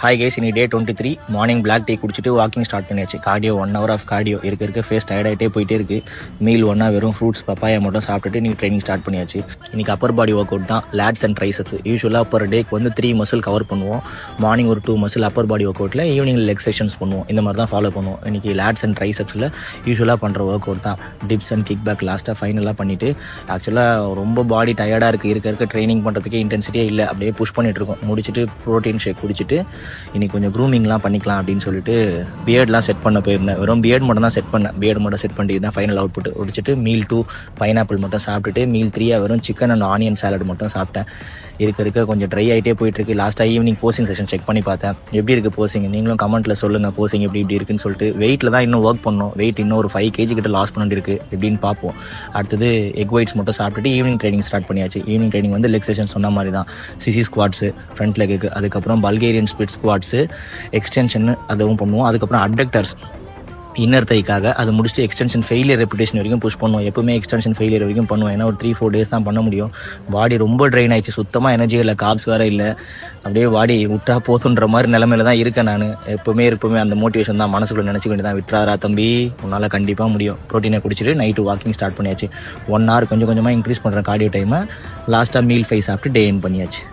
Hi guys, இன்னைக்கு டே 23. Morning black tea குடிச்சிட்டு walking start பண்ணியாச்சு. கார்டியோ 1 hour ஆஃப் கார்டியோ இருக்க ஃபேஸ் டயர்டாகிட்டே போயிட்டே இருக்கு. மீல் ஒன்றா வெறும் ஃப்ரூட்ஸ் பப்பாயா மட்டும் சாப்பிட்டுட்டு நீ ட்ரைனிங் ஸ்டார்ட் பண்ணியாச்சு. இன்னைக்கு அப்பர் பாடி ஒர்க் அவுட் தான், லேட்ஸ் அண்ட் ட்ரைசெப்ஸ். யூஸ்வலாக பர் டேக்கு வந்து 3 மசில் கவர் பண்ணுவோம். மார்னிங் ஒரு 2 மசில் அப்பர் பாடி ஒர்க் அவுட்டில், ஈவினிங் லெக் செஷன்ஸ் பண்ணுவோம். இந்த மாதிரி தான் ஃபாலோ பண்ணுவோம். இன்னைக்கு லேட்ஸ் அண்ட் ட்ரைசெப்ஸில் யூஸ்வலாக பண்ணுற ஒர்க் அவுட் தான். டிப்ஸ் அண்ட் கிக் பேக் லாஸ்ட்டாக ஃபைனலாக பண்ணிவிட்டு, ஆக்சுவலாக ரொம்ப பாடி டயர்டாக இருக்குது. இருக்க ட்ரைனிங் பண்ணுறதுக்கே இன்டென்சிட்டியே இல்லை. அப்படியே புஷ் பண்ணிட்டு இருக்கோம். முடிச்சுட்டு ப்ரோட்டீன் ஷேக் குடிச்சிட்டு இன்னைக்கு கொஞ்சம் க்ரூமிங்லாம் பண்ணிக்கலாம் அப்படின்னு சொல்லிட்டு பியர்ட்லாம் செட் பண்ண போயிருந்தேன். வெறும் பியர்ட் மட்டும் தான் செட் பண்ணேன். பியர்ட் மட்டும் செட் பண்ணிட்டு தான் ஃபைனல் அவுட் புட் முடிச்சுட்டு மீல் 2 பைனாப்பிள் மட்டும் சாப்பிட்டுட்டு, மீல் 3 வெறும் சிக்கன் அண்ட் ஆனியன் சாலட் மட்டும் சாப்பிட்டேன். இருக்க கொஞ்சம் ட்ரை ஆகிட்டே போயிட்டுருக்கு. லாஸ்ட்டாக ஈவினிங் போசிங் செஷன் செக் பண்ணி பார்த்தேன். எப்படி இருக்குது போசிங்? நீங்களும் கமெண்ட்டில் சொல்லுங்கள் போசிங் இப்படி இருக்குன்னு சொல்லிட்டு. வெயிட்டில் தான் இன்னும் ஒர்க் பண்ணணும். வெயிட் இன்னும் ஒரு 5 kg கிட்ட லாஸ் பண்ணிட்டு இருக்குது. எப்படின்னு பார்ப்போம். அடுத்தது எக் ஒயிட்ஸ் மட்டும் சாப்பிட்டுட்டு ஈவினிங் ட்ரைனிங் ஸ்டார்ட் பண்ணியாச்சு. ஈவினிங் ட்ரைனிங் வந்து லெக் செஷன் சொன்ன மாதிரி தான். சிசி ஸ்குவாட்ஸு, ஃப்ரண்ட் லெக்கு, அதுக்கப்புறம் பல்கேரியன் ஸ்பிளிட் ஸ்குவாட்ஸு, எக்ஸ்டென்ஷன் அதுவும் பண்ணுவோம். அதுக்கப்புறம் அப்டக்டர்ஸ் இன்னர் தைக்காக அது முடிச்சுட்டு எக்ஸ்டென்ஷன் ஃபெயிலியர் ரெப்புடேஷன் வரைக்கும் புஷ் பண்ணுவோம். எப்பவுமே எக்ஸ்டென்ஷன் ஃபெயிலியர் வரைக்கும் பண்ணுவோம். ஏன்னா ஒரு 3-4 days தான் பண்ண முடியும். பாடி ரொம்ப ட்ரெயின் ஆயிடுச்சு. சுத்தமாக எனர்ஜி இல்லை, காப்ஸ் வேறு இல்லை. அப்படியே பாடி விட்டா போதுன்ற மாதிரி நிலமையில தான் இருக்கேன் நான். எப்பவுமே அந்த மோட்டிவேஷன் தான் மனசுக்குள்ள நினச்சிக்க வேண்டியதான். விட்டுறாரா தம்பி, உன்னால் கண்டிப்பாக முடியும். ப்ரோட்டீனை குடிச்சிட்டு நைட்டு வாக்கிங் ஸ்டார்ட் பண்ணியாச்சு. 1 hour கொஞ்சமாக இன்க்ரீஸ் பண்ணுறேன் கார்டியோ டைமை. லாஸ்ட்டாக மீல் 5 சாப்பிட்டு டே எண்ட் பண்ணியாச்சு.